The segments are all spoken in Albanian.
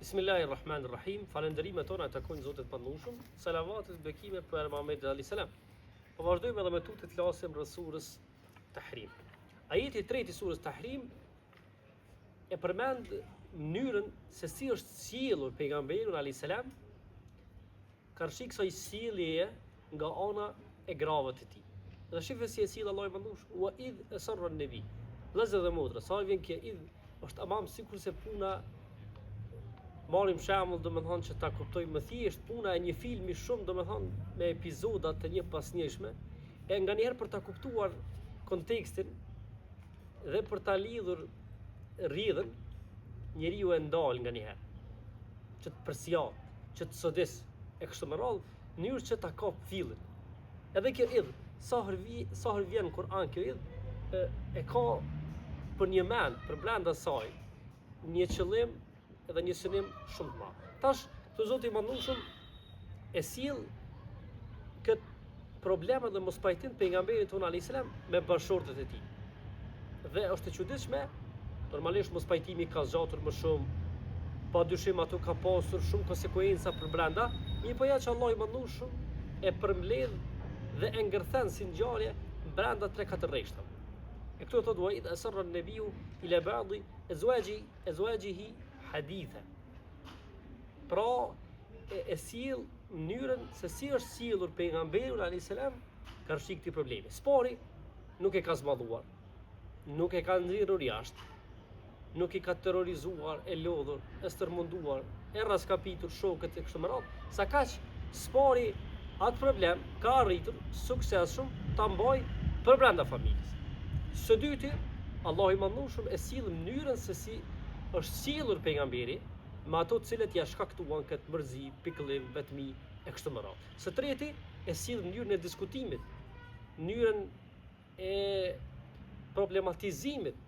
Bismillahirrahmanirrahim. Falënderimet tona takojnë Zotit Pandhushëm. Salavatet bekime për Muhamedit alayhis salam. Po vazhdojmë edhe me tutje të flasim rreth surës Tahrim. Ajeti 3 i surës Tahrim e përmend mënyrën se si është sjellur pejgamberi alayhis salam karshi kësaj sjelljeje nga ana e grave të tij. Dhe shifë si e sjell Allahu Pandhushëm wa id asarra an-nabi. Vëllezër dhe motra, sa vjen kjo id është amam sikurse puna marrim shembull domethënë që ta kuptojmë më thjesht puna e një filmi shumë domethënë me epizoda të një pas njëjshme e nganjëherë për ta kuptuar kontekstin dhe për ta lidhur rrjedhën njeriu e ndal nganjëherë që të përsjell, që të sodis e kështu me radhë, në mënyrë që ta kap fillin. Edhe kjo idh, sa herë vjen në Kur'an kjo idh e ka për një mend, për brenda saj, një qëllim edhe një synim shumë të madh. Tash, të Zoti i Mandhushëm e sjell këtë problem dhe mos pajtim pejgamberit tonë alayhis salam me bashkëshortët e tij. Dhe është e çuditshme, normalisht mos pajtimi ka zgjatur më shumë, padyshim ato ka pasur shumë konsekuenca për brenda, mirëpo ja që Allahu i Mandhushëm e përmbledh dhe e ngërthen si ngjarje brenda 3-4 rreshtave. E këtu thotë wa id asarra an-nabiy ila ba'd azwajihi haditha. Pra e sjell mënyrën se si është sjellur pejgamberi alayhis salam karshi këtij problemi. Spori nuk e ka zmadhuar, nuk e ka nxjerrur jashtë, nuk i ka terrorizuar, e lodhur, e stërmunduar, e raskapitur shokët e kështu me radhë, sa kaq spori atë problem ka arritur suksesshëm ta mbajë për brenda familjes. Së dyti, Allahu i Mandhushëm e sjell mënyrën se si është sjellur pejgamberi me ato të cilët ja shkaktuan këtë mërzi, pikëllim, vetmi e kështu me radhë. Së treti, e sjell mënyrën e diskutimit, mënyrën e problematizimit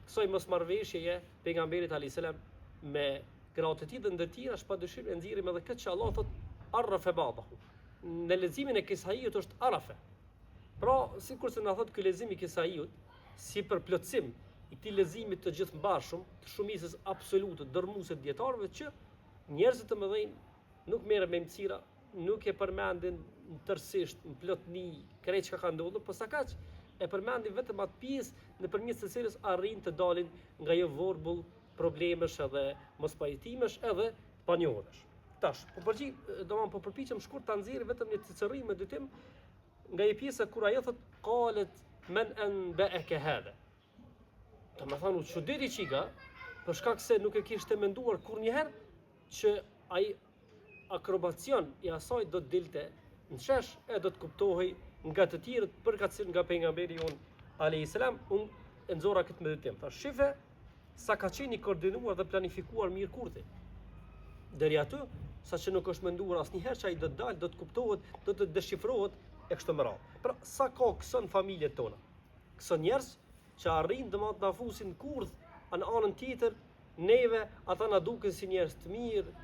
kësaj mosmarrveshjeje pejgamberit alayhis salam me gratë të tij dhe ndër tjera, padyshim e nxjerrim edhe këtë që Allah thotë arrafa ba'dahu. Në leximin e Kisaiut është arafa. Pra, sikurse na thotë ky lexim i Kisaiut si për plotësim i këtij leximit të gjithëmbashëm, të shumicës absolute dërmuese të dietarëve që njerëzit të mëdhenj nuk merren me mësira, nuk e përmendin tërësisht në plotni krejt çka ka ndodhur, por sa kaq e përmendin vetëm atë pjesë nëpërmjet së cilës arrin të dalin nga jo vorbull problemesh edhe mospajtimesh edhe panjohësh. Tash, po përpiqem shkurt ta nxjerr vetëm një cicërrim me dytim nga një pjesë kur ajo thotë qalet man anba'aka hadha. Do më thonë u çuditi çika, për shkak se nuk e kishte menduar kurrnjëherë që ai akrobacion i asaj do të dilte në shesh e do të kuptohej nga të tjerët përkatësisht nga pejgamberi jon alayhis salam, unë e nxorra këtë me dytim. Tash shife sa ka qenë i koordinuar dhe planifikuar mirë kurthi. Deri aty, saqë nuk është menduar asnjëherë që ai do të dalë, do të kuptohet, do të deshifrohet e kështu me radhë. Pra sa ka këson familjet tona. Këson njerëz që arrin të na fusin kurth, në anën tjetër, neve ata na duken si njerëz të mirë,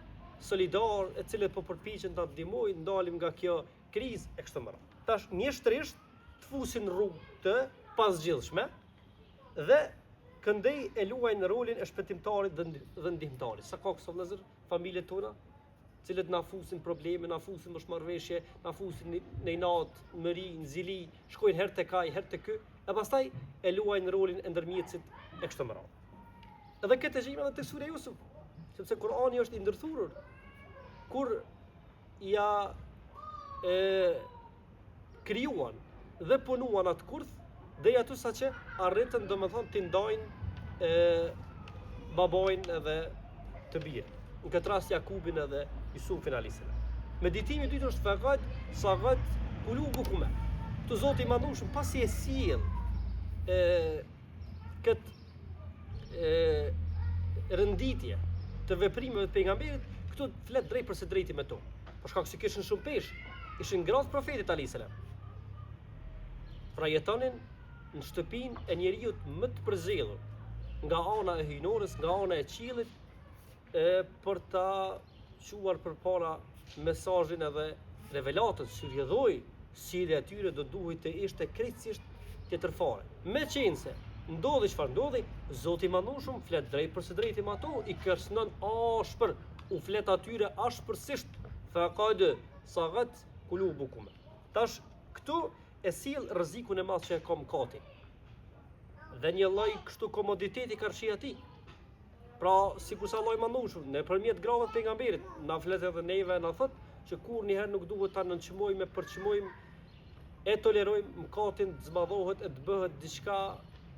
solidar, e cilët po përpiqen ta ndihmojnë, ndalim nga kjo krizë e kështu me radhë. Tash mjeshtrisht të fusin rrugë të pasgjillshme dhe këndej e luajnë rolin e shpëtimtarit dhe ndihmëtarit. Sa ka këso vëllezër familjet tona, cilët na fusin probleme, na fusin mosmarrveshje, na fusin në inat, mëri, nxili, shkojnë herë tek ai, herë tek ky, e pastaj e luajnë rolin e ndërmjetësit e kështu me radhë. Edhe këtë gjejmë edhe tek sura Yusuf, sepse Kur'ani është i ndërthurur kur ja krijuan dhe punuan atë kurth dhe aty saqë arritën domethënë të ndajnë babojnë edhe të birë. Në këtë rast Jakubin edhe Yusufin alayhis salam. Meditimi i dytë është faqat sagat qulubukuma. Të Zoti i Mandhushëm pasi e sjell këtë rënditje të veprimeve të pejgamberit, këtu flet drejt për së drejti me to. Për shkak se kishin shumë peshë, ishin gratë profetit alayhis salam. Pra jetonin në shtëpinë e njeriu më të përzellur nga ana e hyjnorës, nga ana e qiellit, për ta quar përpara mesazhin edhe revelatën, si rrjedhoi sjellja e tyre do duhet të ishte krejtësisht tjetërfare. Meqense ndodhi çfarë ndodhi? Zoti i Madhëshëm flet drejt për së drejtë me ato, i kërcënon ashpër, u flet atyre ashpërsisht, faqad sagat qulubukum. Tash këtu e sill rrezikun e madh që e ka mëkati. Dhe një lloj kështu komoditeti karshi ati. Pra, sikur sa lloj Madhëshëm, nëpërmjet grave të pejgamberit, na flet edhe neve, na thot që kur njëherë nuk duhet ta nënçmojmë, përçmojmë, e tolerojmë mëkatin, të zmadhohet, e të bëhet diçka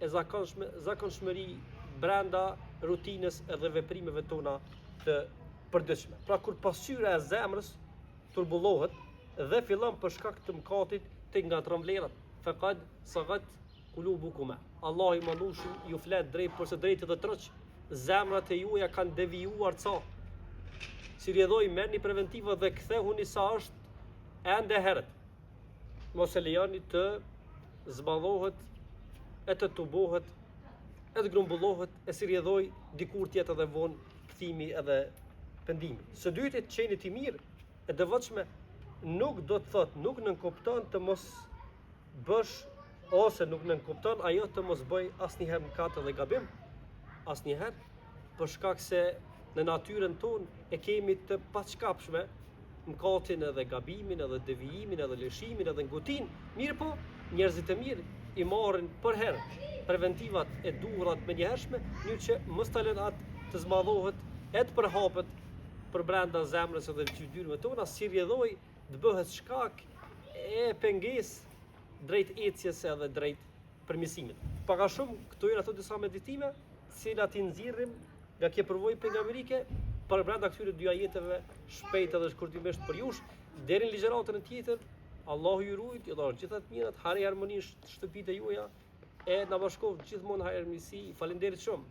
e zakonshmëri brenda rutinës edhe veprimeve tona të përditshme. Pra kur pasqyra e zemrës turbullohet dhe fillon për shkak të mëkatit të ngatron vlerat, faqad sagat qulubukum. Allahu i Madhëshëm ju flet drejt për së drejtë dhe troç. Zemrat e juaja kanë devijuar ca. Si rjedhoj merrni preventiva dhe kthehuni sa është ende herët. Mos e lejoni të zmadhohet, e të tubohet, e të grumbullohet, e si rjedhoj dikur tjetë edhe vonë kthimi edhe pendimi. Së dyti të qenit i mirë, e devotshme, nuk do të thot, nuk nënkupton të mos bësh, ose nuk nënkupton ajo të mos bëj asnjëherë mëkat dhe gabim, asnjëherë, për shkak se në natyrën tonë e kemi të paçkapshme mëkatin edhe gabimin, edhe devijimin, edhe lëshimin, edhe ngutin. Mirë po, njerëzit e mirë i marrin për herë preventivat e duhurat me njëhershme, një që mos ta lën atë të zmadhohet, e të përhapet për brenda zemrës edhe fytyrëve tona, si rjedhoj të bëhet shkak e pengesë drejt ecjes edhe drejt përmirësimit. Paka shumë këto janë ato disa meditime, cilat i nxirrim nga kjo përvojë pejgamberike për brenda këtyre dy ajeteve shpejt edhe shkurtimisht për jush, deri në ligjëratën e tjetër. Allahu ju ruajt, ju dhon gjithë të mirat, harë harmonisht shtëpitë juaja, e na bashkov gjithmonë hajër mirësi. Faleminderit shumë.